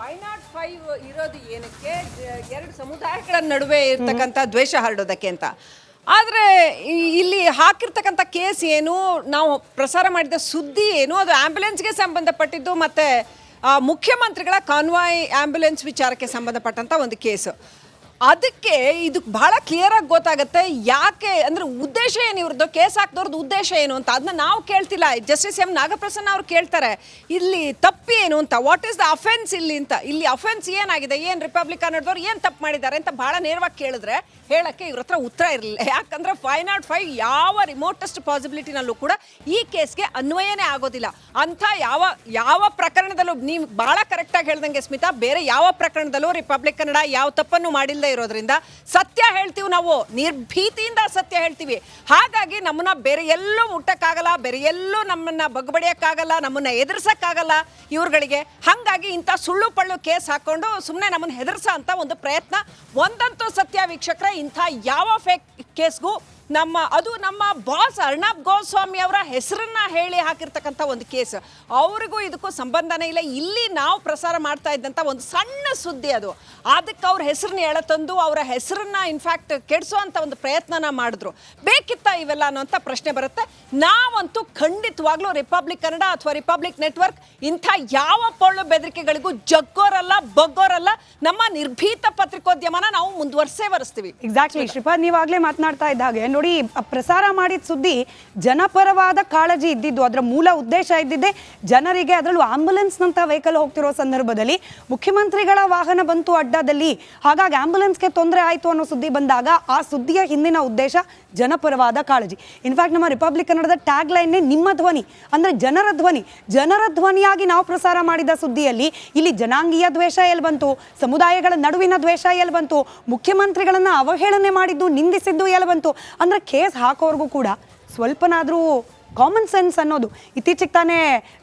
505 ಇರೋದು ಏನಕ್ಕೆ ಎರಡು ಸಮುದಾಯಗಳ ನಡುವೆ ಇರ್ತಕ್ಕಂಥ ದ್ವೇಷ ಹರಡೋದಕ್ಕೆ ಅಂತ. ಆದರೆ ಇಲ್ಲಿ ಹಾಕಿರ್ತಕ್ಕಂಥ ಕೇಸ್ ಏನು, ನಾವು ಪ್ರಸಾರ ಮಾಡಿದ ಸುದ್ದಿ ಏನು, ಅದು ಆ್ಯಂಬುಲೆನ್ಸ್ಗೆ ಸಂಬಂಧಪಟ್ಟಿದ್ದು ಮತ್ತು ಮುಖ್ಯಮಂತ್ರಿಗಳ ಕಾನ್ವಾಯ್ ಆ್ಯಂಬುಲೆನ್ಸ್ ವಿಚಾರಕ್ಕೆ ಸಂಬಂಧಪಟ್ಟಂಥ ಒಂದು ಕೇಸು. ಅದಕ್ಕೆ ಇದು ಬಹಳ ಕ್ಲಿಯರಾಗಿ ಗೊತ್ತಾಗುತ್ತೆ ಯಾಕೆ ಅಂದರೆ ಉದ್ದೇಶ ಏನು ಇವ್ರದ್ದು, ಕೇಸ್ ಹಾಕಿದವ್ರದ್ದು ಉದ್ದೇಶ ಏನು ಅಂತ. ಅದನ್ನ ನಾವು ಕೇಳ್ತಿಲ್ಲ, ಜಸ್ಟಿಸ್ ಎಂ ನಾಗಪ್ರಸನ್ನ ಅವ್ರು ಕೇಳ್ತಾರೆ ಇಲ್ಲಿ ತಪ್ಪು ಏನು ಅಂತ, ವಾಟ್ ಈಸ್ ದ ಅಫೆನ್ಸ್ ಇಲ್ಲಿ ಅಂತ. ಇಲ್ಲಿ ಅಫೆನ್ಸ್ ಏನಾಗಿದೆ, ಏನು ರಿಪಬ್ಲಿಕ್ ಕನ್ನಡದವ್ರು ಏನು ತಪ್ಪು ಮಾಡಿದ್ದಾರೆ ಅಂತ ಭಾಳ ನೇರವಾಗಿ ಕೇಳಿದ್ರೆ ಹೇಳೋಕ್ಕೆ ಇವ್ರ ಹತ್ರ ಉತ್ತರ ಇರಲಿಲ್ಲ. ಯಾಕಂದರೆ 505 ಯಾವ ರಿಮೋಟೆಸ್ಟ್ ಪಾಸಿಬಿಲಿಟಿನಲ್ಲೂ ಕೂಡ ಈ ಕೇಸ್ಗೆ ಅನ್ವಯನೇ ಆಗೋದಿಲ್ಲ. ಅಂಥ ಯಾವ ಪ್ರಕರಣದಲ್ಲೂ ನೀವು ಭಾಳ ಕರೆಕ್ಟಾಗಿ ಹೇಳ್ದಂಗೆ ಸ್ಮಿತಾ, ಬೇರೆ ಯಾವ ಪ್ರಕರಣದಲ್ಲೂ ರಿಪಬ್ಲಿಕ್ ಕನ್ನಡ ಯಾವ ತಪ್ಪನ್ನು ಮಾಡಿಲ್ಲದೆ ಇರೋದ್ರಿಂದ ಸತ್ಯ ಹೇಳ್ತೀವಿ, ನಾವು ನಿರ್ಭೀತಿಯಿಂದ ಸತ್ಯ ಹೇಳ್ತೀವಿ. ಹಾಗಾಗಿ ನಮ್ಮನ್ನ ಬೇರೆ ಎಲ್ಲೂ ಮುಟ್ಟಕ್ಕಾಗಲ್ಲ, ಬೇರೆ ಎಲ್ಲೂ ನಮ್ಮನ್ನ ಬಗ್ಬಡಿಯಕ್ಕಾಗಲ್ಲ, ನಮ್ಮನ್ನ ಎದುರಿಸಕ್ಕಾಗಲ್ಲ ಇವ್ರುಗಳಿಗೆ. ಹಾಗಾಗಿ ಇಂಥ ಸುಳ್ಳು ಪಳ್ಳು ಕೇಸ್ ಹಾಕೊಂಡು ಸುಮ್ಮನೆ ನಮ್ಮನ್ನ ಹೆದರ್ಸ ಅಂತ ಒಂದು ಪ್ರಯತ್ನ. ಒಂದಂತೂ ಸತ್ಯ ವೀಕ್ಷಕರೇ, ಇಂಥ ಯಾವ ಫೇಕ್ ಕೇಸ್ಗೂ ನಮ್ಮ ಬಾಸ್ ಅರ್ಣಬ್ ಗೋಸ್ವಾಮಿ ಅವರ ಹೆಸರನ್ನ ಹೇಳಿ ಹಾಕಿರ್ತಕ್ಕಂಥ ಒಂದು ಕೇಸ್, ಅವ್ರಿಗೂ ಇದಕ್ಕೂ ಸಂಬಂಧನೇ ಇಲ್ಲ. ಇಲ್ಲಿ ನಾವು ಪ್ರಸಾರ ಮಾಡ್ತಾ ಇದ್ದಂಥ ಒಂದು ಸಣ್ಣ ಸುದ್ದಿ ಅದು, ಅದಕ್ಕೆ ಅವ್ರ ಹೆಸರನ್ನ ಎಳತಂದು ಅವರ ಹೆಸರನ್ನ ಇನ್ಫ್ಯಾಕ್ಟ್ ಕೆಡಿಸೋವಂಥ ಒಂದು ಪ್ರಯತ್ನನ ಮಾಡಿದ್ರು. ಬೇಕಿತ್ತ ಇವೆಲ್ಲ ಅನ್ನೋಂಥ ಪ್ರಶ್ನೆ ಬರುತ್ತೆ. ನಾವಂತೂ ಖಂಡಿತವಾಗ್ಲೂ ರಿಪಬ್ಲಿಕ್ ಕನ್ನಡ ಅಥವಾ ರಿಪಬ್ಲಿಕ್ ನೆಟ್ವರ್ಕ್ ಇಂಥ ಯಾವ ಪೊಳ್ಳು ಬೆದರಿಕೆಗಳಿಗೂ ಜಗ್ಗೋರಲ್ಲ, ಬಗ್ಗೋರಲ್ಲ. ನಮ್ಮ ನಿರ್ಭೀತ ಪತ್ರಿಕೋದ್ಯಮನ ನಾವು ಮುಂದುವರಿಸ್ತೀವಿ. ಎಕ್ಸಾಕ್ಟ್ಲಿ ಶ್ರೀಪಾದ್, ನೀವಾಗಲೇ ಮಾತನಾಡ್ತಾ ಇದ್ದ ಹಾಗೆ ನೋಡಿ, ಪ್ರಸಾರ ಮಾಡಿದ ಸುದ್ದಿ ಜನಪರವಾದ ಕಾಳಜಿ ಇದ್ದಿದ್ದು, ಅದರ ಮೂಲ ಉದ್ದೇಶ ಇದ್ದಿದ್ದೆ ಜನರಿಗೆ, ಅದರಲ್ಲೂ ಆಂಬುಲೆನ್ಸ್ ನಂತ ವೆಹಿಕಲ್ ಹೋಗ್ತಿರೋ ಸಂದರ್ಭದಲ್ಲಿ ಮುಖ್ಯಮಂತ್ರಿಗಳ ವಾಹನ ಬಂತು ಅಡ್ಡದಲ್ಲಿ, ಹಾಗಾಗಿ ಆಂಬುಲೆನ್ಸ್ಗೆ ತೊಂದರೆ ಆಯಿತು ಅನ್ನೋ ಸುದ್ದಿ ಬಂದಾಗ ಆ ಸುದ್ದಿಯ ಹಿಂದಿನ ಉದ್ದೇಶ ಜನಪರವಾದ ಕಾಳಜಿ. ಇನ್ಫ್ಯಾಕ್ಟ್ ನಮ್ಮ ರಿಪಬ್ಲಿಕ್ ಕನ್ನಡದ ಟ್ಯಾಗ್ ಲೈನ್ನೇ ನಿಮ್ಮ ಧ್ವನಿ, ಅಂದರೆ ಜನರ ಧ್ವನಿಯಾಗಿ ನಾವು ಪ್ರಸಾರ ಮಾಡಿದ ಸುದ್ದಿಯಲ್ಲಿ ಇಲ್ಲಿ ಜನಾಂಗೀಯ ದ್ವೇಷ ಎಲ್ಲಿ ಬಂತು, ಸಮುದಾಯಗಳ ನಡುವಿನ ದ್ವೇಷ ಎಲ್ಲಿ ಬಂತು, ಮುಖ್ಯಮಂತ್ರಿಗಳನ್ನ ಅವಹೇಳನೆ ಮಾಡಿದ್ದು, ನಿಂದಿಸಿದ್ದು ಎಲ್ಲಿ ಬಂತು. ಅಂದರೆ ಕೇಸ್ ಹಾಕೋರ್ಗೂ ಕೂಡ ಸ್ವಲ್ಪನಾದರೂ ಕಾಮನ್ ಸೆನ್ಸ್ ಅನ್ನೋದು, ಇತ್ತೀಚೆಗೆ ತಾನೇ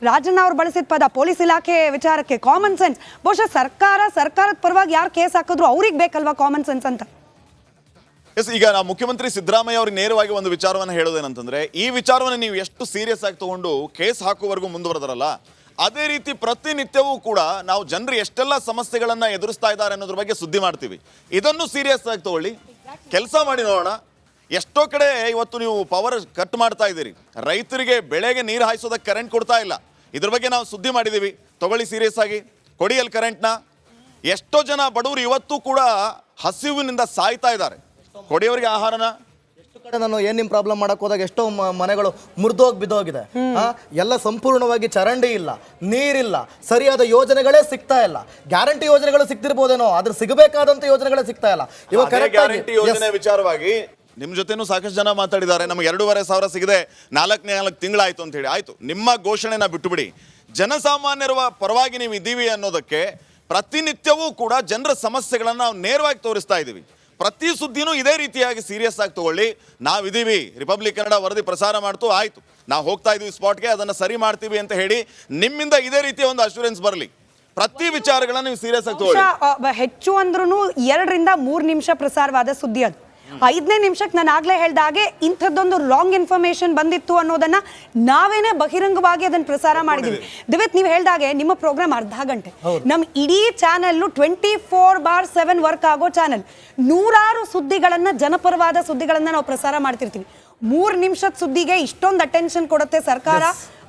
ರಾಜಣ್ಣ ಅವ್ರು ಬಳಸಿದ ಪದ ಪೊಲೀಸ್ ಇಲಾಖೆ ವಿಚಾರಕ್ಕೆ ಕಾಮನ್ ಸೆನ್ಸ್. ಬಹುಶಃ ಸರ್ಕಾರದ ಪರವಾಗಿ ಯಾರು ಕೇಸ್ ಹಾಕಿದ್ರು ಅವ್ರಿಗೆ ಬೇಕಲ್ವಾ ಕಾಮನ್ ಸೆನ್ಸ್ ಅಂತ. ಈಗ ನಾವು ಮುಖ್ಯಮಂತ್ರಿ ಸಿದ್ದರಾಮಯ್ಯ ಅವ್ರಿಗೆ ನೇರವಾಗಿ ಒಂದು ವಿಚಾರವನ್ನು ಹೇಳೋದೇನಂತಂದ್ರೆ, ಈ ವಿಚಾರವನ್ನು ನೀವು ಎಷ್ಟು ಸೀರಿಯಸ್ ಆಗಿ ತಗೊಂಡು ಕೇಸ್ ಹಾಕುವವರೆಗೂ ಮುಂದುವರೆದಾರಲ್ಲ, ಅದೇ ರೀತಿ ಪ್ರತಿನಿತ್ಯವೂ ಕೂಡ ನಾವು ಜನರು ಎಷ್ಟೆಲ್ಲ ಸಮಸ್ಯೆಗಳನ್ನ ಎದುರಿಸ್ತಾ ಇದ್ದಾರೆ ಅನ್ನೋದ್ರ ಬಗ್ಗೆ ಸುದ್ದಿ ಮಾಡ್ತೀವಿ. ಇದನ್ನು ಸೀರಿಯಸ್ ಆಗಿ ತಗೊಳ್ಳಿ, ಕೆಲಸ ಮಾಡಿ ನೋಡೋಣ. ಎಷ್ಟೋ ಕಡೆ ಇವತ್ತು ನೀವು ಪವರ್ ಕಟ್ ಮಾಡ್ತಾ ಇದ್ದೀರಿ, ರೈತರಿಗೆ ಬೆಳೆಗೆ ನೀರು ಹಾಯಿಸೋದಕ್ಕೆ ಕರೆಂಟ್ ಕೊಡ್ತಾ ಇಲ್ಲ. ಇದ್ರ ಬಗ್ಗೆ ನಾವು ಸುದ್ದಿ ಮಾಡಿದ್ದೀವಿ, ತಗೊಳ್ಳಿ ಸೀರಿಯಸ್ ಆಗಿ, ಕೊಡಿ ಅಲ್ಲಿ ಕರೆಂಟ್ನ. ಎಷ್ಟೋ ಜನ ಬಡವರು ಇವತ್ತು ಕೂಡ ಹಸಿವಿನಿಂದ ಸಾಯ್ತಾ ಇದ್ದಾರೆ, ಕೊಡಿ ಅವರಿಗೆ ಆಹಾರನ. ಎಷ್ಟು ಕಡೆ ನಾನು ಏನ್ ನಿಮ್ ಪ್ರಾಬ್ಲಮ್ ಮಾಡಕ್ ಹೋದಾಗ ಎಷ್ಟೋ ಮನೆಗಳು ಮುರಿದೋಗಿ ಬಿದ್ದೋಗಿದೆ. ಎಲ್ಲ ಸಂಪೂರ್ಣವಾಗಿ ಚರಂಡಿ ಇಲ್ಲ, ನೀರಿಲ್ಲ, ಸರಿಯಾದ ಯೋಜನೆಗಳೇ ಸಿಗ್ತಾ ಇಲ್ಲ. ಗ್ಯಾರಂಟಿ ಯೋಜನೆಗಳು ಸಿಗ್ತಿರ್ಬೋದೇನೋ, ಆದ್ರೆ ಸಿಗಬೇಕಾದಂತ ಯೋಜನೆಗಳೇ ಸಿಗ್ತಾ ಇಲ್ಲ. ಇವಾಗ ಗ್ಯಾರಂಟಿ ಯೋಜನೆ ವಿಚಾರವಾಗಿ ನಿಮ್ ಜೊತೆನೂ ಸಾಕಷ್ಟು ಜನ ಮಾತಾಡಿದ್ದಾರೆ. ನಮಗೆ 2,500 ಸಿಗದೆ 4 ತಿಂಗಳಾಯ್ತು ಅಂತ ಹೇಳಿ. ಆಯ್ತು, ನಿಮ್ಮ ಘೋಷಣೆನ ಬಿಟ್ಟುಬಿಡಿ. ಜನಸಾಮಾನ್ಯರ ಪರವಾಗಿ ನೀವು ಇದ್ದೀವಿ ಅನ್ನೋದಕ್ಕೆ ಪ್ರತಿನಿತ್ಯವೂ ಕೂಡ ಜನರ ಸಮಸ್ಯೆಗಳನ್ನ ನಾವು ನೇರವಾಗಿ ತೋರಿಸ್ತಾ ಇದ್ದೀವಿ. ಪ್ರತಿ ಸುದ್ದಿನೂ ಇದೇ ರೀತಿಯಾಗಿ ಸೀರಿಯಸ್ ಆಗಿ ತಗೊಳ್ಳಿ. ನಾವಿದ್ದೀವಿ, ರಿಪಬ್ಲಿಕ್ ಕನ್ನಡ ವರದಿ ಪ್ರಸಾರ ಮಾಡ್ತು, ಆಯ್ತು ನಾವು ಹೋಗ್ತಾ ಇದೀವಿ ಸ್ಪಾಟ್ಗೆ, ಅದನ್ನು ಸರಿ ಮಾಡ್ತೀವಿ ಅಂತ ಹೇಳಿ ನಿಮ್ಮಿಂದ ಇದೇ ರೀತಿಯ ಒಂದು ಅಶ್ಯೂರೆನ್ಸ್ ಬರಲಿ. ಪ್ರತಿ ವಿಚಾರಗಳನ್ನ ನೀವು ಸೀರಿಯಸ್ ಆಗಿ ತಗೊಳ್ಳಿ. ಹೆಚ್ಚು ಅಂದ್ರೂ 2 ರಿಂದ 3 ನಿಮಿಷ ಪ್ರಸಾರವಾದ ಸುದ್ದಿ ಅದು. 5ನೇ ನಿಮಿಷಕ್ಕೆ ನಾನು ಆಗ್ಲೇ ಹೇಳ್ದ ಹಾಗೆ ಇಂಥದ್ದೊಂದು ರಾಂಗ್ ಇನ್ಫಾರ್ಮೇಶನ್ ಬಂದಿತ್ತು ಅನ್ನೋದನ್ನ ನಾವೇನೆ ಬಹಿರಂಗವಾಗಿ ಅದನ್ನ ಪ್ರಸಾರ ಮಾಡಿದ್ವಿ. ದಿವಿತ್, ನೀವು ಹೇಳ್ದಾಗೆ ನಿಮ್ಮ ಪ್ರೋಗ್ರಾಮ್ ಅರ್ಧ ಗಂಟೆ, ನಮ್ಮ ಇಡೀ ಚಾನೆಲ್ 24/7 ವರ್ಕ್ ಆಗೋ ಚಾನೆಲ್. 100 ಸುದ್ದಿಗಳನ್ನ, ಜನಪರವಾದ ಸುದ್ದಿಗಳನ್ನ ನಾವು ಪ್ರಸಾರ ಮಾಡ್ತಿರ್ತೀವಿ. 3 ನಿಮಿಷದ ಸುದ್ದಿಗೆ ಇಷ್ಟೊಂದು ಅಟೆನ್ಷನ್ ಕೊಡುತ್ತೆ ಸರ್ಕಾರ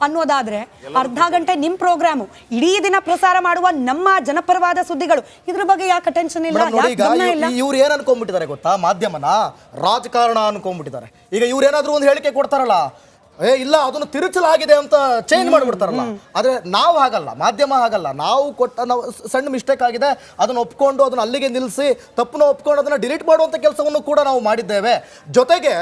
ಅನ್ನೋದಾದ್ರೆ, ಅರ್ಧ ಗಂಟೆ ನಿಮ್ ಪ್ರೋಗ್ರಾಮು, ಇಡೀ ದಿನ ಪ್ರಸಾರ ಮಾಡುವ ನಮ್ಮ ಜನಪರವಾದ ಸುದ್ದಿಗಳು, ಇದ್ರ ಬಗ್ಗೆ ಯಾಕೆ ಅಟೆನ್ಷನ್ ಇಲ್ಲ? ಇವ್ರು ಏನ್ ಅನ್ಕೊಂಡ್ಬಿಟ್ಟಿದ್ದಾರೆ ಗೊತ್ತಾ, ಮಾಧ್ಯಮನ ರಾಜಕಾರಣ ಅನ್ಕೊಂಡ್ಬಿಟ್ಟಿದ್ದಾರೆ. ಈಗ ಇವ್ರು ಏನಾದ್ರು ಒಂದು ಹೇಳಿಕೆ ಕೊಡ್ತಾರಲ್ಲ, ಇಲ್ಲ ಅದನ್ನು ತಿರುಚಲಾಗಿದೆ ಅಂತ ಚೇಂಜ್ ಮಾಡಿಬಿಡ್ತಾರಲ್ಲ. ಆದ್ರೆ ನಾವು ಹಾಗಲ್ಲ, ಮಾಧ್ಯಮ ಹಾಗಲ್ಲ. ನಾವು ಸಣ್ಣ ಮಿಸ್ಟೇಕ್ ಆಗಿದೆ, ಅದನ್ನ ಒಪ್ಕೊಂಡು ಅದನ್ನ ಅಲ್ಲಿಗೆ ನಿಲ್ಲಿಸಿ, ತಪ್ಪನ್ನು ಒಪ್ಕೊಂಡು ಅದನ್ನ ಡಿಲೀಟ್ ಮಾಡುವಂತ ಕೆಲಸವನ್ನು ಕೂಡ ನಾವು ಮಾಡಿದ್ದೇವೆ. ಜೊತೆಗೆ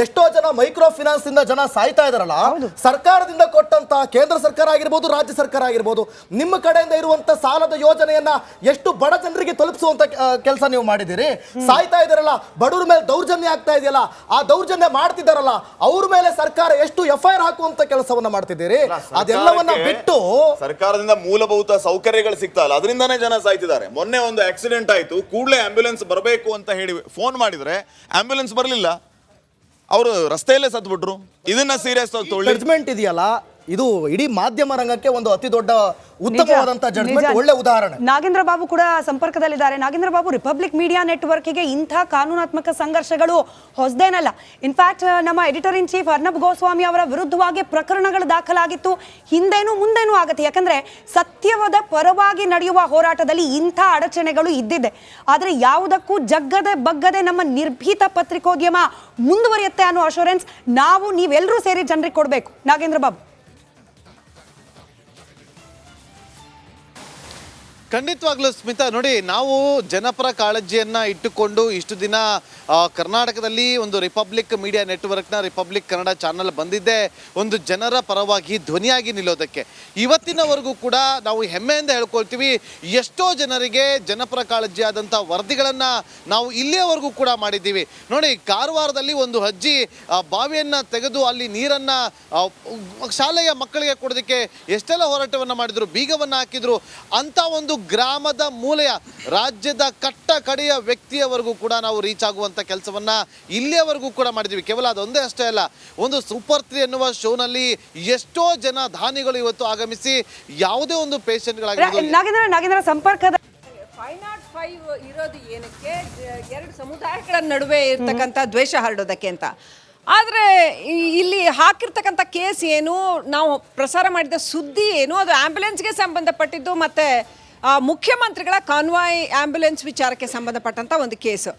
ಎಷ್ಟೋ ಜನ ಮೈಕ್ರೋ ಫಿನಾನ್ಸ್ ಇಂದ ಜನ ಸಾಯ್ತಾ ಇದಾರಲ್ಲ, ಸರ್ಕಾರದಿಂದ ಕೊಟ್ಟಂತ, ಕೇಂದ್ರ ಸರ್ಕಾರ ಆಗಿರ್ಬೋದು, ರಾಜ್ಯ ಸರ್ಕಾರ ಆಗಿರ್ಬೋದು, ನಿಮ್ಮ ಕಡೆಯಿಂದ ಇರುವಂತ ಸಾಲದ ಯೋಜನೆಯನ್ನ ಎಷ್ಟು ಬಡ ಜನರಿಗೆ ತಲುಪಿಸುವಂತ ಕೆಲಸ ನೀವು ಮಾಡಿದಿರಿ. ಸಾಯ್ತಾ ಇದಾರಲ್ಲ, ಬಡವರ ಮೇಲೆ ದೌರ್ಜನ್ಯ ಆಗ್ತಾ ಇದೆಯಲ್ಲ, ಆ ದೌರ್ಜನ್ಯ ಮಾಡ್ತಿದ್ದಾರಲ್ಲ ಅವ್ರ ಮೇಲೆ ಸರ್ಕಾರ ಎಷ್ಟು FIR ಹಾಕುವಂತ ಕೆಲಸವನ್ನ ಮಾಡ್ತಿದ್ದೀರಿ. ಅದೆಲ್ಲವನ್ನ ಬಿಟ್ಟು ಸರ್ಕಾರದಿಂದ ಮೂಲಭೂತ ಸೌಕರ್ಯಗಳು ಸಿಗ್ತಾ ಇಲ್ಲ, ಅದರಿಂದಾನೇ ಜನ ಸಾಯ್ತಿದ್ದಾರೆ. ಮೊನ್ನೆ ಒಂದು ಆಕ್ಸಿಡೆಂಟ್ ಆಯ್ತು, ಕೂಡಲೇ ಆಂಬ್ಯುಲೆನ್ಸ್ ಬರಬೇಕು ಅಂತ ಹೇಳಿ ಫೋನ್ ಮಾಡಿದ್ರೆ ಆಂಬ್ಯುಲೆನ್ಸ್ ಬರಲಿಲ್ಲ, ಅವರು ರಸ್ತೆಯಲ್ಲೇ ಸತ್ಬಿಟ್ರು. ಇದನ್ನ ಸೀರಿಯಸ್ ಆಗಿ ತಗೊಳ್ಳಿ. ಜಡ್ಜ್ಮೆಂಟ್ ಇದೆಯಲ್ಲ, ಇದು ಇಡೀ ಮಾಧ್ಯಮ ರಂಗಕ್ಕೆ ಒಂದು ಅತಿ ದೊಡ್ಡ ಉತ್ತಮವಾದಂತ ಜಡ್ಜ್ಮೆಂಟ್, ಒಳ್ಳೆ ಉದಾಹರಣೆ. ನಾಗೇಂದ್ರ ಬಾಬು ಕೂಡ ಸಂಪರ್ಕದಲ್ಲಿದ್ದಾರೆ. ನಾಗೇಂದ್ರ ಬಾಬು, ರಿಪಬ್ಲಿಕ್ ಮೀಡಿಯಾ ನೆಟ್ವರ್ಕ್ಗೆ ಇಂಥ ಕಾನೂನಾತ್ಮಕ ಸಂಘರ್ಷಗಳು ಹೊಸದೇನಲ್ಲ. ಇನ್ಫ್ಯಾಕ್ಟ್ ನಮ್ಮ editor in chief Arnab Goswami ಅವರ ವಿರುದ್ಧವಾಗಿ ಪ್ರಕರಣಗಳು ದಾಖಲಾಗಿತ್ತು, ಹಿಂದೇನೂ ಮುಂದೇನೂ ಆಗುತ್ತೆ. ಯಾಕಂದ್ರೆ ಸತ್ಯವಾದ ಪರವಾಗಿ ನಡೆಯುವ ಹೋರಾಟದಲ್ಲಿ ಇಂಥ ಅಡಚಣೆಗಳು ಇದ್ದಿದೆ. ಆದರೆ ಯಾವುದಕ್ಕೂ ಜಗ್ಗದೆ ಬಗ್ಗದೆ ನಮ್ಮ ನಿರ್ಭೀತ ಪತ್ರಿಕೋದ್ಯಮ ಮುಂದುವರಿಯುತ್ತೆ ಅನ್ನೋ ಅಶೂರೆನ್ಸ್ ನೀವೆಲ್ಲರೂ ಸೇರಿ ಜನರಿಗೆ ಕೊಡಬೇಕು. ನಾಗೇಂದ್ರ ಬಾಬು, ಖಂಡಿತವಾಗ್ಲೂ ಸ್ಮಿತಾ, ನೋಡಿ, ನಾವು ಜನಪರ ಕಾಳಜಿಯನ್ನ ಇಟ್ಟುಕೊಂಡು ಇಷ್ಟು ದಿನ ಕರ್ನಾಟಕದಲ್ಲಿ ಒಂದು ರಿಪಬ್ಲಿಕ್ ಮೀಡಿಯಾ ನೆಟ್ವರ್ಕ್ನ ರಿಪಬ್ಲಿಕ್ ಕನ್ನಡ ಚಾನಲ್ ಬಂದಿದ್ದೆ ಒಂದು ಜನರ ಪರವಾಗಿ ಧ್ವನಿಯಾಗಿ ನಿಲ್ಲೋದಕ್ಕೆ. ಇವತ್ತಿನವರೆಗೂ ಕೂಡ ನಾವು ಹೆಮ್ಮೆಯಿಂದ ಹೇಳ್ಕೊಳ್ತೀವಿ, ಎಷ್ಟೋ ಜನರಿಗೆ ಜನಪರ ಕಾಳಜಿಯಾದಂಥ ವರದಿಗಳನ್ನು ನಾವು ಇಲ್ಲಿಯವರೆಗೂ ಕೂಡ ಮಾಡಿದ್ದೀವಿ. ನೋಡಿ, ಕಾರವಾರದಲ್ಲಿ ಒಂದು ಅಜ್ಜಿ ಬಾವಿಯನ್ನು ತೆಗೆದು ಅಲ್ಲಿ ನೀರನ್ನು ಶಾಲೆಯ ಮಕ್ಕಳಿಗೆ ಕೊಡೋದಕ್ಕೆ ಎಷ್ಟೆಲ್ಲ ಹೋರಾಟವನ್ನು ಮಾಡಿದ್ರು, ಬೀಗವನ್ನು ಹಾಕಿದ್ರು. ಅಂಥ ಒಂದು ಗ್ರಾಮದ ಮೂಲೆಯ ರಾಜ್ಯದ ಕಟ್ಟ ಕಡೆಯ ವ್ಯಕ್ತಿಯವರೆಗೂ ಕೂಡ ನಾವು ರೀಚ್ ಆಗುವಂಥ ಕೆಲಸವನ್ನ ಇಲ್ಲಿಯವರೆಗೂ ಕೂಡ ಮಾಡಿದ್ವಿ. ಕೇವಲ ಅದೊಂದೇ ಅಷ್ಟೇ ಅಲ್ಲ, ಒಂದು ಸೂಪರ್ 3 ಎನ್ನುವ ಶೋನಲ್ಲಿ ಎಷ್ಟೋ ಜನ ದಾನಿಗಳು ಇವತ್ತು ಆಗಮಿಸಿ ಯಾವುದೇ ಒಂದು ಪೇಷಂಟ್ಗಳಾಗಿರ್ಬೋದು. ನಾಗೇಂದ್ರ ಸಂಪರ್ಕದ 505 ಇರೋದು ಏನಕ್ಕೆ, ಎರಡು ಸಮುದಾಯಗಳ ನಡುವೆ ಇರ್ತಕ್ಕಂಥ ದ್ವೇಷ ಹರಡೋದಕ್ಕೆ ಅಂತ. ಆದರೆ ಇಲ್ಲಿ ಹಾಕಿರ್ತಕ್ಕಂಥ ಕೇಸ್ ಏನು, ನಾವು ಪ್ರಸಾರ ಮಾಡಿದ ಸುದ್ದಿ ಏನು, ಅದು ಆ್ಯಂಬುಲೆನ್ಸ್ಗೆ ಸಂಬಂಧಪಟ್ಟಿದ್ದು ಮತ್ತು ಮುಖ್ಯಮಂತ್ರಿಗಳ ಕಾನ್ವಾಯ್ ಆ್ಯಂಬುಲೆನ್ಸ್ ವಿಚಾರಕ್ಕೆ ಸಂಬಂಧಪಟ್ಟಂಥ ಒಂದು ಕೇಸು.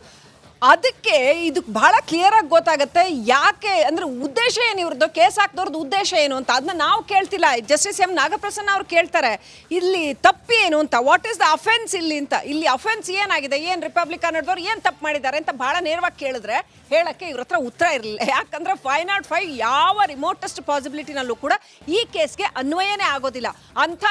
ಅದಕ್ಕೆ ಇದು ಬಹಳ ಕ್ಲಿಯರಾಗಿ ಗೊತ್ತಾಗುತ್ತೆ ಯಾಕೆ ಅಂದರೆ ಉದ್ದೇಶ ಏನು ಇವ್ರದ್ದು, ಕೇಸ್ ಹಾಕಿದವ್ರದ್ದು ಉದ್ದೇಶ ಏನು ಅಂತ. ಅದನ್ನ ನಾವು ಕೇಳ್ತಿಲ್ಲ, ಜಸ್ಟಿಸ್ ಎಂ ನಾಗಪ್ರಸನ್ನ ಅವ್ರು ಕೇಳ್ತಾರೆ ಇಲ್ಲಿ ತಪ್ಪು ಏನು ಅಂತ, ವಾಟ್ ಈಸ್ ದ ಅಫೆನ್ಸ್ ಇಲ್ಲಿ ಅಂತ. ಇಲ್ಲಿ ಅಫೆನ್ಸ್ ಏನಾಗಿದೆ, ಏನು ರಿಪಬ್ಲಿಕ್ ಕನ್ನಡದವ್ರು ಏನು ತಪ್ಪು ಮಾಡಿದ್ದಾರೆ ಅಂತ ಭಾಳ ನೇರವಾಗಿ ಕೇಳಿದ್ರೆ ಹೇಳೋಕ್ಕೆ ಇವ್ರ ಹತ್ರ ಉತ್ತರ ಇರಲಿಲ್ಲ. ಯಾಕಂದರೆ 505 ಯಾವ ರಿಮೋಟೆಸ್ಟ್ ಪಾಸಿಬಿಲಿಟಿನಲ್ಲೂ ಕೂಡ ಈ ಕೇಸ್ಗೆ ಅನ್ವಯನೇ ಆಗೋದಿಲ್ಲ. ಅಂಥ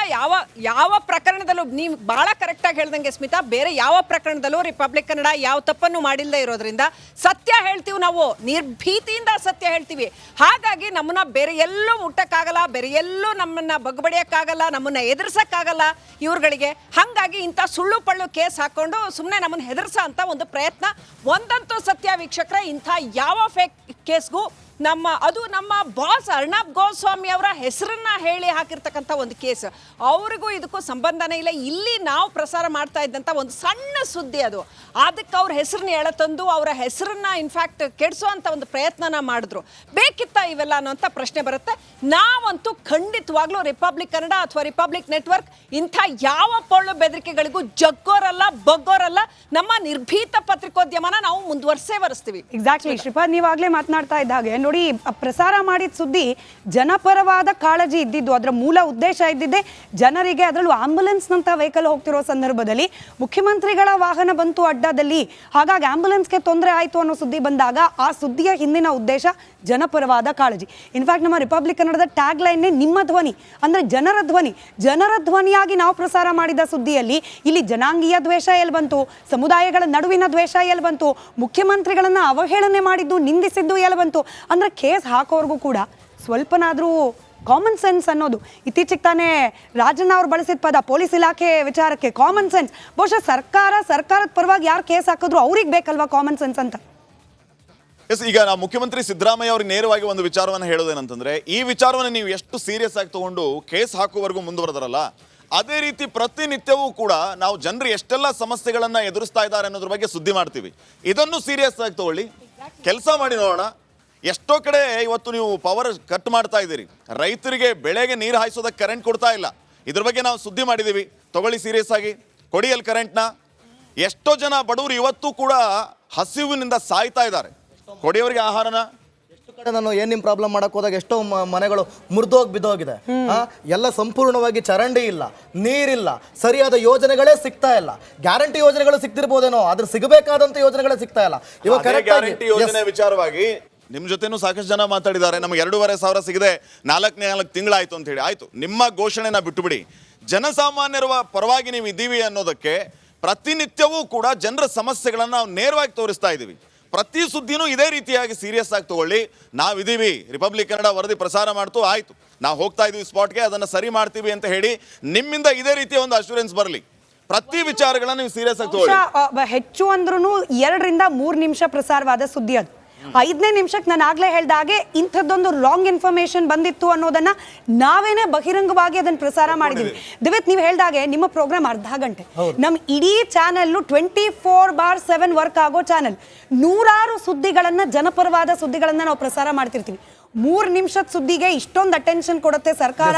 ಯಾವ ಪ್ರಕರಣದಲ್ಲೂ, ನೀವು ಭಾಳ ಕರೆಕ್ಟಾಗಿ ಹೇಳ್ದಂಗೆ ಸ್ಮಿತಾ, ಬೇರೆ ಯಾವ ಪ್ರಕರಣದಲ್ಲೂ ರಿಪಬ್ಲಿಕ್ ಕನ್ನಡ ಯಾವ ತಪ್ಪನ್ನು ಮಾಡಿಲ್ಲ ಇರೋದ್ರಿಂದ ಸತ್ಯ ಹೇಳ್ತೀವಿ, ನಾವು ನಿರ್ಭೀತಿಯಿಂದ ಸತ್ಯ ಹೇಳ್ತೀವಿ. ಹಾಗಾಗಿ ನಮ್ಮನ್ನ ಬೇರೆ ಎಲ್ಲೂ ಮುಟ್ಟಕ್ಕಾಗಲ್ಲ, ಬೇರೆ ಎಲ್ಲೂ ನಮ್ಮನ್ನ ಬಗ್ಬಡಿಯಕ್ಕಾಗಲ್ಲ, ನಮ್ಮನ್ನ ಎದುರಿಸಕ್ಕಾಗಲ್ಲ ಇವ್ರುಗಳಿಗೆ. ಹಾಗಾಗಿ ಇಂಥ ಸುಳ್ಳು ಪಳ್ಳು ಕೇಸ್ ಹಾಕೊಂಡು ಸುಮ್ಮನೆ ನಮ್ಮನ್ನ ಹೆದರ್ಸೋ ಅಂತ ಒಂದು ಪ್ರಯತ್ನ. ಒಂದಂತೂ ಸತ್ಯ ವೀಕ್ಷಕರೇ, ಇಂಥ ಯಾವ ಫೇಕ್ ಕೇಸ್ಗೂ ನಮ್ಮ ಬಾಸ್ ಅರ್ನಬ್ ಗೋಸ್ವಾಮಿ ಅವರ ಹೆಸರನ್ನ ಹೇಳಿ ಹಾಕಿರ್ತಕ್ಕಂಥ ಒಂದು ಕೇಸ್, ಅವ್ರಿಗೂ ಇದಕ್ಕೂ ಸಂಬಂಧನೇ ಇಲ್ಲ. ಇಲ್ಲಿ ನಾವು ಪ್ರಸಾರ ಮಾಡ್ತಾ ಇದ್ದಂಥ ಒಂದು ಸಣ್ಣ ಸುದ್ದಿ ಅದು, ಅದಕ್ಕೆ ಅವ್ರ ಹೆಸರನ್ನ ಎಳೆತಂದು ಅವರ ಹೆಸರನ್ನ ಇನ್ಫ್ಯಾಕ್ಟ್ ಕೆಡಿಸೋಂಥ ಒಂದು ಪ್ರಯತ್ನನ ಮಾಡಿದ್ರು. ಬೇಕಿತ್ತ ಇವೆಲ್ಲ ಅನ್ನೋಂಥ ಪ್ರಶ್ನೆ ಬರುತ್ತೆ. ನಾವಂತೂ ಖಂಡಿತವಾಗ್ಲೂ ರಿಪಬ್ಲಿಕ್ ಕನ್ನಡ ಅಥವಾ ರಿಪಬ್ಲಿಕ್ ನೆಟ್ವರ್ಕ್ ಇಂಥ ಯಾವ ಪೊಳ್ಳು ಬೆದರಿಕೆಗಳಿಗೂ ಜಗ್ಗೋರಲ್ಲ, ಬಗ್ಗೋರಲ್ಲ. ನಮ್ಮ ನಿರ್ಭೀತ ಪತ್ರಿಕೋದ್ಯಮನ ನಾವು ಮುಂದುವರಿಸ್ತೀವಿ. ಎಕ್ಸಾಕ್ಟ್ಲಿ ಶ್ರೀಪಾದ್, ನೀವಾಗಲೇ ಮಾತನಾಡ್ತಾ ಇದ್ದ ಹಾಗೆ ನೋಡಿ, ಪ್ರಸಾರ ಮಾಡಿದ ಸುದ್ದಿ ಜನಪರವಾದ ಕಾಳಜಿ ಇದ್ದಿದ್ದು, ಅದರ ಮೂಲ ಉದ್ದೇಶ ಇದ್ದಿದ್ದೆ ಜನರಿಗೆ, ಅದರಲ್ಲೂ ಆಂಬುಲೆನ್ಸ್ನಂಥ ವೆಹಿಕಲ್ ಹೋಗ್ತಿರೋ ಸಂದರ್ಭದಲ್ಲಿ ಮುಖ್ಯಮಂತ್ರಿಗಳ ವಾಹನ ಬಂತು ಅಡ್ಡದಲ್ಲಿ, ಹಾಗಾಗಿ ಆಂಬುಲೆನ್ಸ್ಗೆ ತೊಂದರೆ ಆಯಿತು ಅನ್ನೋ ಸುದ್ದಿ ಬಂದಾಗ ಆ ಸುದ್ದಿಯ ಹಿಂದಿನ ಉದ್ದೇಶ ಜನಪರವಾದ ಕಾಳಜಿ. ಇನ್ಫ್ಯಾಕ್ಟ್ ನಮ್ಮ ರಿಪಬ್ಲಿಕ್ ಕನ್ನಡದ ಟ್ಯಾಗ್ ಲೈನ್ನೇ ನಿಮ್ಮ ಧ್ವನಿ, ಅಂದರೆ ಜನರ ಧ್ವನಿಯಾಗಿ ನಾವು ಪ್ರಸಾರ ಮಾಡಿದ ಸುದ್ದಿಯಲ್ಲಿ ಇಲ್ಲಿ ಜನಾಂಗೀಯ ದ್ವೇಷ ಎಲ್ಲಿ ಬಂತು, ಸಮುದಾಯಗಳ ನಡುವಿನ ದ್ವೇಷ ಎಲ್ಲಿ ಬಂತು, ಮುಖ್ಯಮಂತ್ರಿಗಳನ್ನ ಅವಹೇಳನೆ ಮಾಡಿದ್ದು, ನಿಂದಿಸಿದ್ದು ಎಲ್ಲಿ ಬಂತು. ಅಂದರೆ ಕೇಸ್ ಹಾಕೋರ್ಗೂ ಕೂಡ ಸ್ವಲ್ಪನಾದರೂ ಕಾಮನ್ ಸೆನ್ಸ್ ಅನ್ನೋದು, ಇತ್ತೀಚೆಗೆ ತಾನೇ ರಾಜಣ್ಣ ಅವ್ರು ಬಳಸಿದ ಪದ ಪೊಲೀಸ್ ಇಲಾಖೆ ವಿಚಾರಕ್ಕೆ ಕಾಮನ್ ಸೆನ್ಸ್. ಬಹುಶಃ ಸರ್ಕಾರದ ಪರವಾಗಿ ಯಾರು ಕೇಸ್ ಹಾಕಿದ್ರು ಅವ್ರಿಗೆ ಬೇಕಲ್ವಾ ಕಾಮನ್ ಸೆನ್ಸ್ ಅಂತ. ಎಸ್, ಈಗ ನಾವು ಮುಖ್ಯಮಂತ್ರಿ ಸಿದ್ದರಾಮಯ್ಯ ಅವ್ರಿಗೆ ನೇರವಾಗಿ ಒಂದು ವಿಚಾರವನ್ನು ಹೇಳೋದೇನಂತಂದ್ರೆ, ಈ ವಿಚಾರವನ್ನು ನೀವು ಎಷ್ಟು ಸೀರಿಯಸ್ ಆಗಿ ತಗೊಂಡು ಕೇಸ್ ಹಾಕುವವರೆಗೂ ಮುಂದುವರೆದರಲ್ಲ, ಅದೇ ರೀತಿ ಪ್ರತಿನಿತ್ಯವೂ ಕೂಡ ನಾವು ಜನರು ಎಷ್ಟೆಲ್ಲ ಸಮಸ್ಯೆಗಳನ್ನ ಎದುರಿಸ್ತಾ ಇದ್ದಾರೆ ಅನ್ನೋದ್ರ ಬಗ್ಗೆ ಸುದ್ದಿ ಮಾಡ್ತೀವಿ. ಇದನ್ನು ಸೀರಿಯಸ್ ಆಗಿ ತಗೊಳ್ಳಿ, ಕೆಲಸ ಮಾಡಿ ನೋಡೋಣ. ಎಷ್ಟೋ ಕಡೆ ಇವತ್ತು ನೀವು ಪವರ್ ಕಟ್ ಮಾಡ್ತಾ ಇದ್ದೀರಿ, ರೈತರಿಗೆ ಬೆಳೆಗೆ ನೀರು ಹಾಯಿಸೋದಕ್ಕೆ ಕರೆಂಟ್ ಕೊಡ್ತಾ ಇಲ್ಲ. ಇದ್ರ ಬಗ್ಗೆ ನಾವು ಸುದ್ದಿ ಮಾಡಿದ್ದೀವಿ, ತಗೊಳ್ಳಿ ಸೀರಿಯಸ್ ಆಗಿ, ಕೊಡಿ ಅಲ್ಲಿ ಕರೆಂಟ್ನ. ಎಷ್ಟೋ ಜನ ಬಡವರು ಇವತ್ತು ಕೂಡ ಹಸಿವಿನಿಂದ ಸಾಯ್ತಾ ಇದ್ದಾರೆ, ಕೊಡಿಯವರಿಗೆ ಆಹಾರನ. ಎಷ್ಟು ಕಡೆ ನಾನು ನಿಮ್ಮ ಪ್ರಾಬ್ಲಮ್ ಮಾಡಕ್ ಹೋದಾಗ ಎಷ್ಟೋ ಮನೆಗಳು ಮುರಿದೋಗಿ ಬಿದ್ದೋಗಿದೆ. ಎಲ್ಲ ಸಂಪೂರ್ಣವಾಗಿ ಚರಂಡಿ ಇಲ್ಲ, ನೀರಿಲ್ಲ, ಸರಿಯಾದ ಯೋಜನೆಗಳೇ ಸಿಗ್ತಾ ಇಲ್ಲ. ಗ್ಯಾರಂಟಿ ಯೋಜನೆಗಳು ಸಿಗ್ತಿರ್ಬೋದೇನೋ, ಆದ್ರೆ ಸಿಗಬೇಕಾದಂತ ಯೋಜನೆಗಳೇ ಸಿಗ್ತಾ ಇಲ್ಲ. ಇವಾಗ ಗ್ಯಾರಂಟಿ ಯೋಜನೆ ವಿಚಾರವಾಗಿ ನಿಮ್ ಜೊತೆನೂ ಸಾಕಷ್ಟು ಜನ ಮಾತಾಡಿದ್ದಾರೆ. ನಮ್ಗೆ 2,500 ಸಿಗದೆ 4 ತಿಂಗಳಾಯ್ತು ಅಂತ ಹೇಳಿ. ಆಯ್ತು, ನಿಮ್ಮ ಘೋಷಣೆನ ಬಿಟ್ಟುಬಿಡಿ. ಜನಸಾಮಾನ್ಯರ ಪರವಾಗಿ ನೀವು ಇದ್ದೀವಿ ಅನ್ನೋದಕ್ಕೆ ಪ್ರತಿನಿತ್ಯವೂ ಕೂಡ ಜನರ ಸಮಸ್ಯೆಗಳನ್ನ ನಾವು ನೇರವಾಗಿ ತೋರಿಸ್ತಾ ಇದ್ದೀವಿ. ಪ್ರತಿ ಸುದ್ದಿನೂ ಇದೇ ರೀತಿಯಾಗಿ ಸೀರಿಯಸ್ ಆಗಿ ತಗೊಳ್ಳಿ. ನಾವಿದ್ದೀವಿ, ರಿಪಬ್ಲಿಕ್ ಕನ್ನಡ ವರದಿ ಪ್ರಸಾರ ಮಾಡ್ತು, ಆಯ್ತು ನಾವು ಹೋಗ್ತಾ ಇದೀವಿ ಸ್ಪಾಟ್ಗೆ, ಅದನ್ನು ಸರಿ ಮಾಡ್ತೀವಿ ಅಂತ ಹೇಳಿ ನಿಮ್ಮಿಂದ ಇದೇ ರೀತಿಯ ಒಂದು ಅಶ್ಯೂರೆನ್ಸ್ ಬರಲಿ. ಪ್ರತಿ ವಿಚಾರಗಳನ್ನ ನೀವು ಸೀರಿಯಸ್ ಆಗಿ ತಗೊಳ್ಳಿ. ಹೆಚ್ಚು ಅಂದ್ರೂ 2 ರಿಂದ 3 ನಿಮಿಷ ಪ್ರಸಾರವಾದ ಸುದ್ದಿ ಅದು. 5ನೇ ನಿಮಿಷಕ್ಕೆ ನಾನು ಆಗ್ಲೇ ಹೇಳ್ದ ಹಾಗೆ ಇಂಥದ್ದೊಂದು ರಾಂಗ್ ಇನ್ಫಾರ್ಮೇಶನ್ ಬಂದಿತ್ತು ಅನ್ನೋದನ್ನ ನಾವೇನೆ ಬಹಿರಂಗವಾಗಿ ಅದನ್ನ ಪ್ರಸಾರ ಮಾಡಿದೀವಿ. ದಿವ್ಯತ್ ನೀವು ಹೇಳ್ದಾಗೆ ನಿಮ್ಮ ಪ್ರೋಗ್ರಾಮ್ ಅರ್ಧ ಗಂಟೆ, ನಮ್ಮ ಇಡೀ ಚಾನೆಲ್ 24/7 ವರ್ಕ್ ಆಗೋ ಚಾನೆಲ್. ನೂರಾರು ಸುದ್ದಿಗಳನ್ನ, ಜನಪರವಾದ ಸುದ್ದಿಗಳನ್ನ ನಾವು ಪ್ರಸಾರ ಮಾಡ್ತಿರ್ತೀವಿ. 3 ನಿಮಿಷದ ಸುದ್ದಿಗೆ ಇಷ್ಟೊಂದು ಅಟೆನ್ಷನ್ ಕೊಡುತ್ತೆ ಸರ್ಕಾರ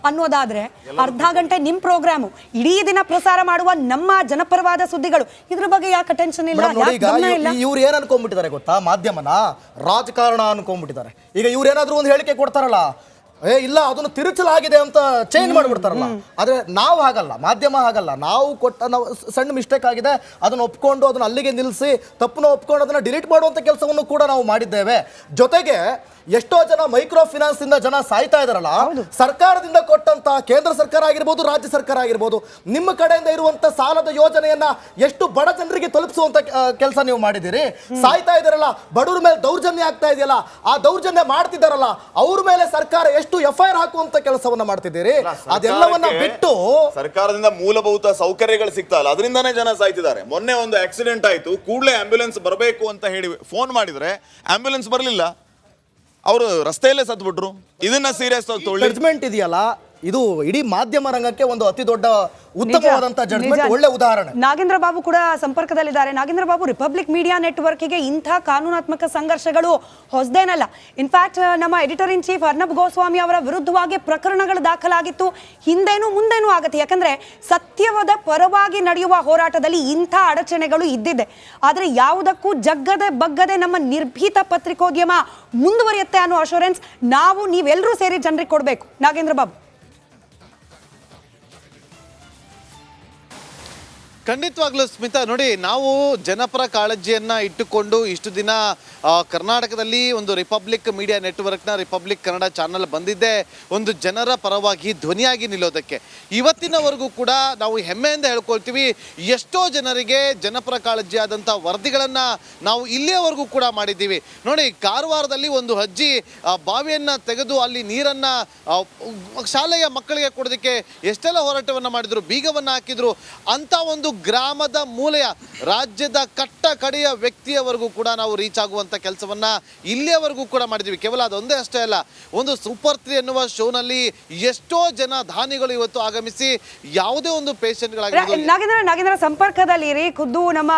ಅನ್ನೋದಾದ್ರೆ ಅರ್ಧ ಗಂಟೆ ನಿಮ್ ಪ್ರೋಗ್ರಾಮು, ಇಡೀ ದಿನ ಪ್ರಸಾರ ಮಾಡುವ ನಮ್ಮ ಜನಪರವಾದ ಸುದ್ದಿಗಳು, ಇದ್ರ ಬಗ್ಗೆ ಯಾಕೆ ಅಟೆನ್ಷನ್ ಇಲ್ಲ, ಯಾಕೆ ಗಮನ ಇಲ್ಲ? ಇವ್ರು ಏನ್ ಅನ್ಕೊಂಡ್ಬಿಟ್ಟಿದ್ದಾರೆ ಗೊತ್ತಾ, ಮಾಧ್ಯಮನ ರಾಜಕಾರಣ ಅನ್ಕೊಂಡ್ಬಿಟ್ಟಿದ್ದಾರೆ. ಈಗ ಇವ್ರು ಏನಾದ್ರೂ ಒಂದು ಹೇಳಿಕೆ ಕೊಡ್ತಾರಲ್ಲ, ಇಲ್ಲ ಅದನ್ನು ತಿರುಚಲಾಗಿದೆ ಅಂತ ಚೇಂಜ್ ಮಾಡಿಬಿಡ್ತಾರಲ್ಲ. ಆದ್ರೆ ನಾವು ಹಾಗಲ್ಲ, ಮಾಧ್ಯಮ ಹಾಗಲ್ಲ. ನಾವು ನಾವು ಸಣ್ಣ ಮಿಸ್ಟೇಕ್ ಆಗಿದೆ ಅದನ್ನು ಒಪ್ಕೊಂಡು ಅದನ್ನ ಅಲ್ಲಿಗೆ ನಿಲ್ಲಿಸಿ, ತಪ್ಪನ್ನು ಒಪ್ಕೊಂಡು ಅದನ್ನ ಡಿಲೀಟ್ ಮಾಡುವಂತ ಕೆಲಸವನ್ನು ಕೂಡ ನಾವು ಮಾಡಿದ್ದೇವೆ. ಜೊತೆಗೆ ಎಷ್ಟೋ ಜನ ಮೈಕ್ರೋ ಫಿನಾನ್ಸ್ ಇಂದ ಜನ ಸಾಯ್ತಾ ಇದಾರಲ್ಲ, ಸರ್ಕಾರದಿಂದ ಕೊಟ್ಟಂತ, ಕೇಂದ್ರ ಸರ್ಕಾರ ಆಗಿರ್ಬೋದು, ರಾಜ್ಯ ಸರ್ಕಾರ ಆಗಿರ್ಬೋದು, ನಿಮ್ಮ ಕಡೆಯಿಂದ ಇರುವಂತ ಸಾಲದ ಯೋಜನೆಯನ್ನ ಎಷ್ಟು ಬಡ ಜನರಿಗೆ ತಲುಪಿಸುವಂತ ಕೆಲಸ ನೀವು ಮಾಡಿದಿರಿ. ಸಾಯ್ತಾ ಇದಾರಲ್ಲ, ಬಡವರ ಮೇಲೆ ದೌರ್ಜನ್ಯ ಆಗ್ತಾ ಇದೆಯಲ್ಲ, ಆ ದೌರ್ಜನ್ಯ ಮಾಡ್ತಿದ್ದಾರಲ್ಲ ಅವ್ರ ಮೇಲೆ ಸರ್ಕಾರ ಎಷ್ಟು FIR ಹಾಕುವಂತ ಕೆಲಸವನ್ನ ಮಾಡ್ತಿದ್ದೀರಿ. ಅದೆಲ್ಲವನ್ನ ಬಿಟ್ಟು ಸರ್ಕಾರದಿಂದ ಮೂಲಭೂತ ಸೌಕರ್ಯಗಳು ಸಿಗ್ತಾ ಇಲ್ಲ, ಅದರಿಂದಾನೇ ಜನ ಸಾಯ್ತಿದ್ದಾರೆ. ಮೊನ್ನೆ ಒಂದು ಆಕ್ಸಿಡೆಂಟ್ ಆಯ್ತು, ಕೂಡಲೇ ಆಂಬ್ಯುಲೆನ್ಸ್ ಬರಬೇಕು ಅಂತ ಹೇಳಿ ಫೋನ್ ಮಾಡಿದ್ರೆ ಆಂಬ್ಯುಲೆನ್ಸ್ ಬರಲಿಲ್ಲ, ಅವರು ರಸ್ತೆಯಲ್ಲೇ ಸತ್ಬಿಟ್ರು. ಇದನ್ನ ಸೀರಿಯಸ್ ತೊಗೊಳ್ಳಿ. ಜಡ್ಜ್ಮೆಂಟ್ ಇದೆಯಲ್ಲ, ಇದು ಇಡೀ ಮಾಧ್ಯಮ ರಂಗಕ್ಕೆ ಒಂದು ಅತಿ ದೊಡ್ಡ ಉತ್ತಮವಾದಂತ ಜಡ್ಜ್ಮೆಂಟ್, ಒಳ್ಳೆ ಉದಾಹರಣೆ. ನಾಗೇಂದ್ರ ಬಾಬು ಕೂಡ ಸಂಪರ್ಕದಲ್ಲಿದ್ದಾರೆ. ನಾಗೇಂದ್ರ ಬಾಬು, ರಿಪಬ್ಲಿಕ್ ಮೀಡಿಯಾ ನೆಟ್ವರ್ಕ್ಗೆ ಇಂಥ ಕಾನೂನಾತ್ಮಕ ಸಂಘರ್ಷಗಳು ಹೊಸದೇನಲ್ಲ. ಇನ್ಫ್ಯಾಕ್ಟ್ ನಮ್ಮ editor in chief Arnab Goswami ಅವರ ವಿರುದ್ಧವಾಗಿ ಪ್ರಕರಣಗಳು ದಾಖಲಾಗಿತ್ತು, ಹಿಂದೇನೂ ಮುಂದೇನೂ ಆಗುತ್ತೆ. ಯಾಕಂದ್ರೆ ಸತ್ಯವಾದ ಪರವಾಗಿ ನಡೆಯುವ ಹೋರಾಟದಲ್ಲಿ ಇಂಥ ಅಡಚಣೆಗಳು ಇದ್ದಿದೆ. ಆದರೆ ಯಾವುದಕ್ಕೂ ಜಗ್ಗದೆ ಬಗ್ಗದೆ ನಮ್ಮ ನಿರ್ಭೀತ ಪತ್ರಿಕೋದ್ಯಮ ಮುಂದುವರಿಯುತ್ತೆ ಅನ್ನೋ ಅಶೂರೆನ್ಸ್ ನಾವು ನೀವೆಲ್ಲರೂ ಸೇರಿ ಜನರಿಗೆ ಕೊಡಬೇಕು. ನಾಗೇಂದ್ರ ಬಾಬು, ಖಂಡಿತವಾಗ್ಲೂ ಸ್ಮಿತಾ, ನೋಡಿ, ನಾವು ಜನಪರ ಕಾಳಜಿಯನ್ನ ಇಟ್ಟುಕೊಂಡು ಇಷ್ಟು ದಿನ ಕರ್ನಾಟಕದಲ್ಲಿ ಒಂದು ರಿಪಬ್ಲಿಕ್ ಮೀಡಿಯಾ ನೆಟ್ವರ್ಕ್ನ ರಿಪಬ್ಲಿಕ್ ಕನ್ನಡ ಚಾನಲ್ ಬಂದಿದ್ದೆ ಒಂದು ಜನರ ಪರವಾಗಿ ಧ್ವನಿಯಾಗಿ ನಿಲ್ಲೋದಕ್ಕೆ. ಇವತ್ತಿನವರೆಗೂ ಕೂಡ ನಾವು ಹೆಮ್ಮೆಯಿಂದ ಹೇಳ್ಕೊಳ್ತೀವಿ, ಎಷ್ಟೋ ಜನರಿಗೆ ಜನಪರ ಕಾಳಜಿಯಾದಂಥ ವರದಿಗಳನ್ನು ನಾವು ಇಲ್ಲಿಯವರೆಗೂ ಕೂಡ ಮಾಡಿದ್ದೀವಿ. ನೋಡಿ, ಕಾರವಾರದಲ್ಲಿ ಒಂದು ಅಜ್ಜಿ ಬಾವಿಯನ್ನು ತೆಗೆದು ಅಲ್ಲಿ ನೀರನ್ನು ಶಾಲೆಯ ಮಕ್ಕಳಿಗೆ ಕೊಡೋದಕ್ಕೆ ಎಷ್ಟೆಲ್ಲ ಹೋರಾಟವನ್ನು ಮಾಡಿದ್ರು, ಬೀಗವನ್ನು ಹಾಕಿದ್ರು. ಅಂಥ ಒಂದು ಗ್ರಾಮದ ಮೂಲೆಯ ರಾಜ್ಯದ ಕಟ್ಟ ಕಡೆಯ ವ್ಯಕ್ತಿಯವರೆಗೂ ಕೂಡ ನಾವು ರೀಚ್ ಆಗುವಂತ ಕೆಲಸವನ್ನ ಇಲ್ಲಿಯವರೆಗೂ ಕೂಡ ಮಾಡಿದ್ವಿ. ಕೇವಲ ಅದೊಂದೇ ಅಷ್ಟೇ ಅಲ್ಲ, ಒಂದು ಸೂಪರ್ 3 ಎನ್ನುವ ಶೋನಲ್ಲಿ ಎಷ್ಟೋ ಜನ ದಾನಿಗಳು ಇವತ್ತು ಆಗಮಿಸಿ ಯಾವುದೇ ಒಂದು ಪೇಷಂಟ್ಗಳಾಗಿ ನಾಗೇಂದ್ರ ಸಂಪರ್ಕದಲ್ಲಿ ಖುದ್ದು ನಮ್ಮ